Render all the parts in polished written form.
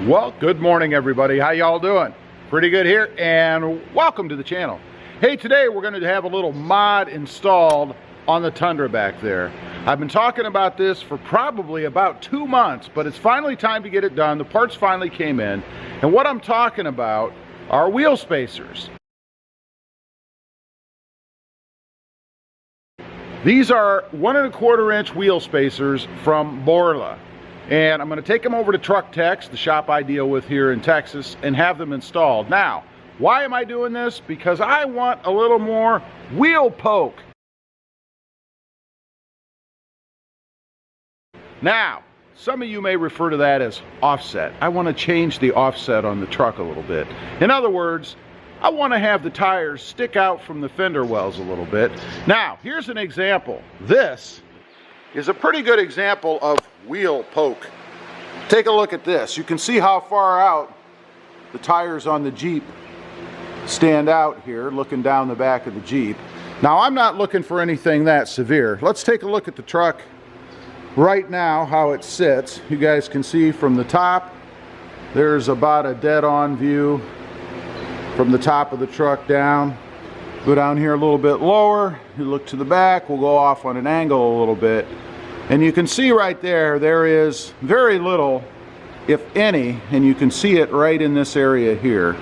Well, good morning everybody. How y'all doing? Pretty good here, and welcome to the channel. Hey, today we're going to have a little mod installed on the Tundra back there. I've been talking about this for probably about 2 months, but it's finally time to get it done. The parts finally came in, and what I'm talking about are wheel spacers. These are 1 1/4 inch wheel spacers from Bora. And I'm going to take them over to Truck Techs, the shop I deal with here in Texas, and have them installed. Now, why am I doing this? Because I want a little more wheel poke. Now, some of you may refer to that as offset. I want to change the offset on the truck a little bit. In other words, I want to have the tires stick out from the fender wells a little bit. Now, here's an example. This is a pretty good example of wheel poke. Take a look at this. You can see how far out the tires on the Jeep stand out here, looking down the back of the Jeep. Now, I'm not looking for anything that severe. Let's take a look at the truck right now, how it sits. You guys can see from the top, there's about a dead-on view from the top of the truck down. Go down here a little bit lower, you look to the back, we'll go off on an angle a little bit. And you can see right there, there is very little, if any, and you can see it right in this area here,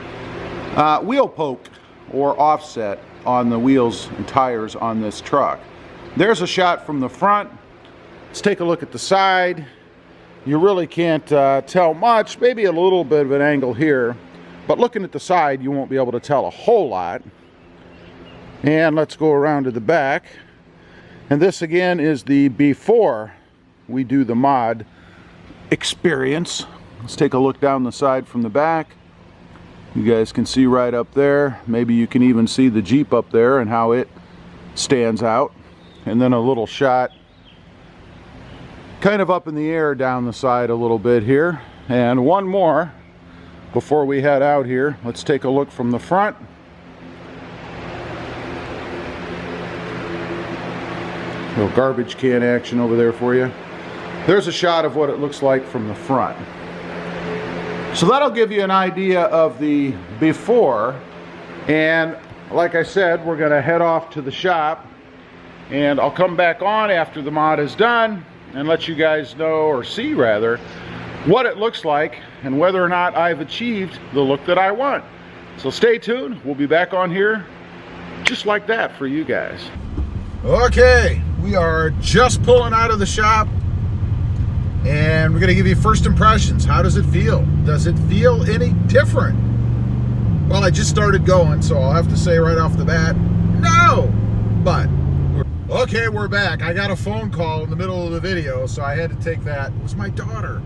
wheel poke or offset on the wheels and tires on this truck. There's a shot from the front. Let's take a look at the side. You really can't tell much, maybe a little bit of an angle here, but looking at the side, you won't be able to tell a whole lot. And let's go around to the back. And this again is the before we do the mod experience. Let's take a look down the side from the back. You guys can see right up there. Maybe you can even see the Jeep up there and how it stands out. And then a little shot kind of up in the air down the side a little bit here. And one more before we head out here. Let's take a look from the front. Little garbage can action over there for you. There's a shot of what it looks like from the front. So that'll give you an idea of the before. And like I said, we're going to head off to the shop, and I'll come back on after the mod is done and let you guys know, or see rather, what it looks like and whether or not I've achieved the look that I want. So stay tuned. We'll be back on here just like that for you guys. Okay, we are just pulling out of the shop, and we're going to give you first impressions. How does it feel? Does it feel any different? Well, I just started going, so I'll have to say right off the bat, no! But, okay, we're back. I got a phone call in the middle of the video, so I had to take that. It was my daughter.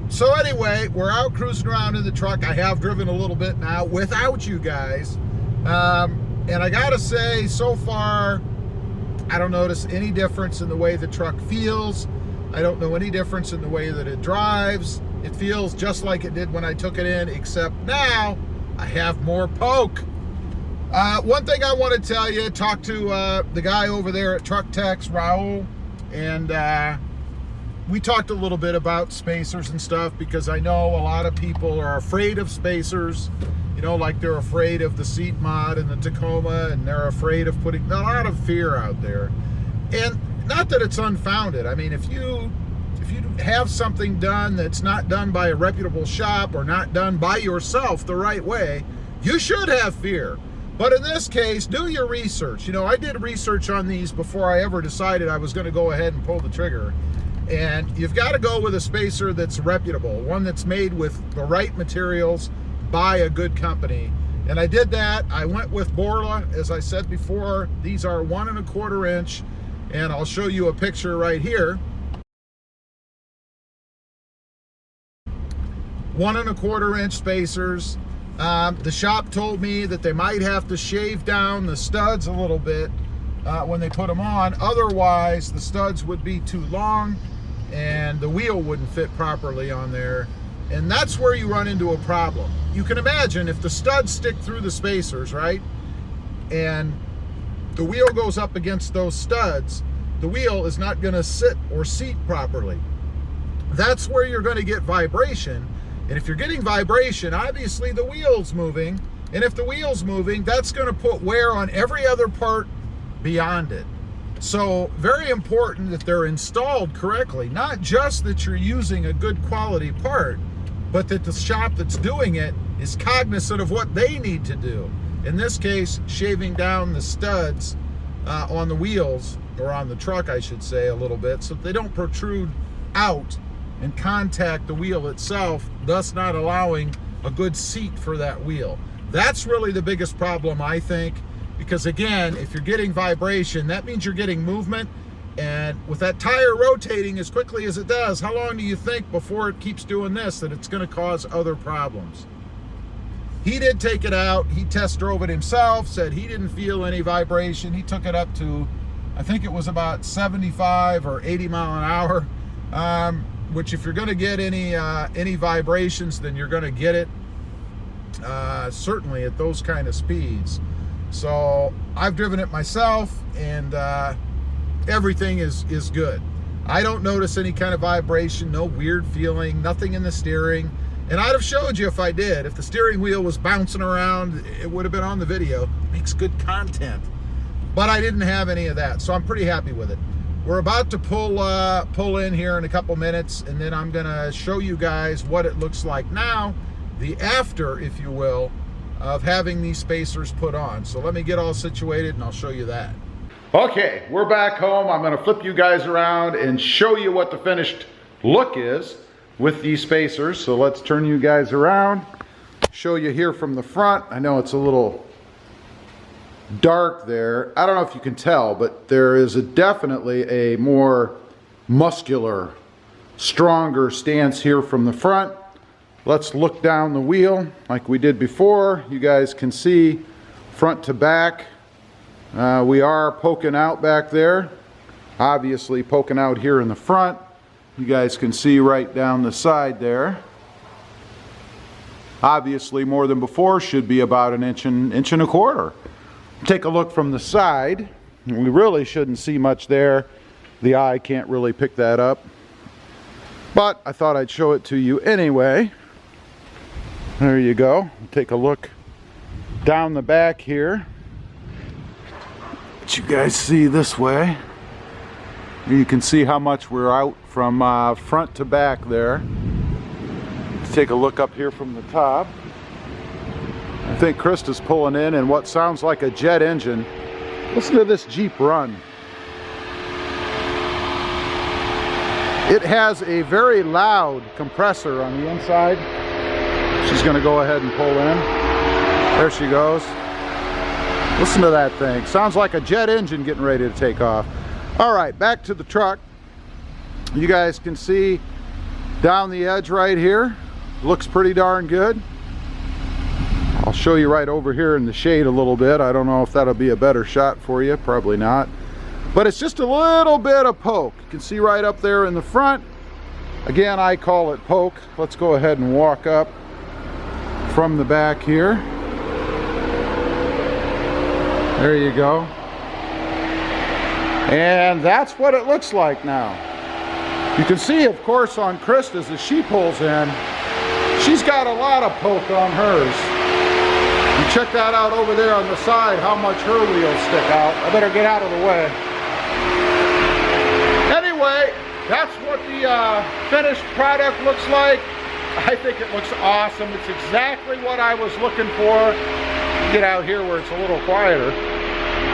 So anyway, we're out cruising around in the truck. I have driven a little bit now without you guys. And I gotta say, so far, I don't notice any difference in the way the truck feels. I don't know any difference in the way that it drives. It feels just like it did when I took it in, except now I have more poke. One thing I want to tell you, talk to the guy over there at Truck Techs, Raul, and we talked a little bit about spacers and stuff, because I know a lot of people are afraid of spacers. You know, like they're afraid of the seat mod and the Tacoma, and they're afraid of putting a lot of fear out there. And not that it's unfounded. I mean, if you have something done that's not done by a reputable shop or not done by yourself the right way, you should have fear. But in this case, do your research. You know, I did research on these before I ever decided I was going to go ahead and pull the trigger. And you've got to go with a spacer that's reputable, one that's made with the right materials, by a good company. And I did that. I went with Bora, as I said before. These are 1 1/4 inch, and I'll show you a picture right here. 1 1/4 inch spacers. The shop told me that they might have to shave down the studs a little bit when they put them on. Otherwise, the studs would be too long and the wheel wouldn't fit properly on there. And that's where you run into a problem. You can imagine if the studs stick through the spacers, right? And the wheel goes up against those studs, the wheel is not going to sit or seat properly. that's where you're going to get vibration. And if you're getting vibration, obviously the wheel's moving. And if the wheel's moving, that's going to put wear on every other part beyond it. So very important that they're installed correctly. Not just that you're using a good quality part, but that the shop that's doing it is cognizant of what they need to do. In this case, shaving down the studs on the wheels, or on the truck, I should say, a little bit, so that they don't protrude out and contact the wheel itself, thus not allowing a good seat for that wheel. That's really the biggest problem, I think, because again, if you're getting vibration, that means you're getting movement, and with that tire rotating as quickly as it does, how long do you think before it keeps doing this that it's going to cause other problems? He did take it out. He test drove it himself, said he didn't feel any vibration. He took it up to, I think it was about 75 or 80 mile an hour, which if you're going to get any vibrations, then you're going to get it certainly at those kind of speeds. So I've driven it myself, and everything is good. I don't notice any kind of vibration, no weird feeling, nothing in the steering. And I'd have showed you if I did. If the steering wheel was bouncing around, it would have been on the video. Makes good content. But I didn't have any of that, so I'm pretty happy with it. We're about to pull in here in a couple minutes, and then I'm gonna show you guys what it looks like now, the after, if you will, of having these spacers put on. So let me get all situated and I'll show you that. Okay, we're back home. I'm gonna flip you guys around and show you what the finished look is with these spacers. So let's turn you guys around, show you here from the front. I know it's a little dark there. I don't know if you can tell, but there is definitely a more muscular, stronger stance here from the front. Let's look down the wheel like we did before. You guys can see front to back. We are poking out back there, obviously poking out here in the front. You guys can see right down the side there. Obviously more than before, should be about an inch and a quarter. Take a look from the side. We really shouldn't see much there. The eye can't really pick that up, but I thought I'd show it to you anyway. There you go. Take a look down the back here. Let you guys see this way. You can see how much we're out from front to back there. Let's take a look up here from the top. I think Krista's pulling in what sounds like a jet engine. Listen to this Jeep run. It has a very loud compressor on the inside. She's going to go ahead and pull in. There she goes. Listen to that thing. Sounds like a jet engine getting ready to take off. All right, back to the truck. You guys can see down the edge right here. Looks pretty darn good. I'll show you right over here in the shade a little bit. I don't know if that'll be a better shot for you. Probably not. But it's just a little bit of poke. You can see right up there in the front. Again, I call it poke. Let's go ahead and walk up from the back here. There you go. And that's what it looks like now. You can see, of course, on Krista's as she pulls in, she's got a lot of poke on hers. You check that out over there on the side, how much her wheels stick out. I better get out of the way. Anyway, that's what the finished product looks like. I think it looks awesome. It's exactly what I was looking for. Get out here where it's a little quieter.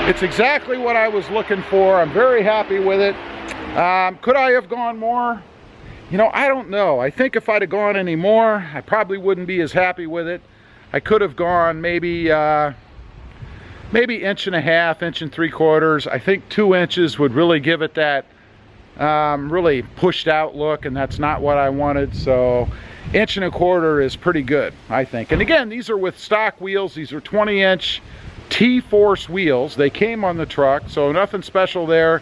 It's exactly what I was looking for. I'm very happy with it. Could I have gone more? You know, I don't know. I think if I'd have gone any more, I probably wouldn't be as happy with it. I could have gone maybe inch and a half, inch and 3/4. I think 2 inches would really give it that really pushed out look, and that's not what I wanted. So 1 1/4 is pretty good, I think. And again, these are with stock wheels. These are 20-inch T-Force wheels. They came on the truck, so nothing special there.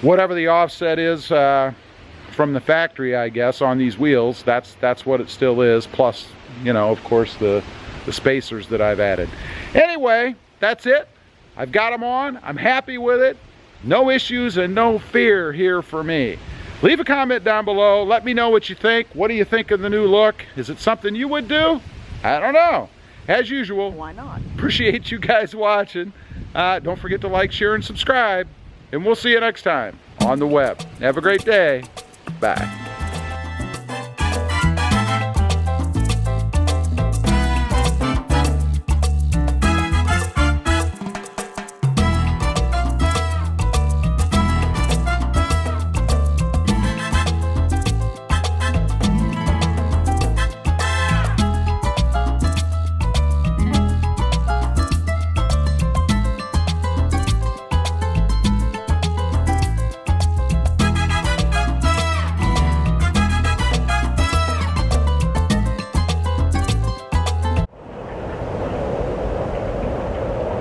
Whatever the offset is from the factory, I guess, on these wheels, that's what it still is. Plus, you know, of course, the spacers that I've added. Anyway, that's it. I've got them on. I'm happy with it. No issues and no fear here for me. Leave a comment down below. Let me know what you think. What do you think of the new look? Is it something you would do? I don't know. As usual, Why not? Appreciate you guys watching. Don't forget to like, share, and subscribe. And we'll see you next time on the web. Have a great day. Bye.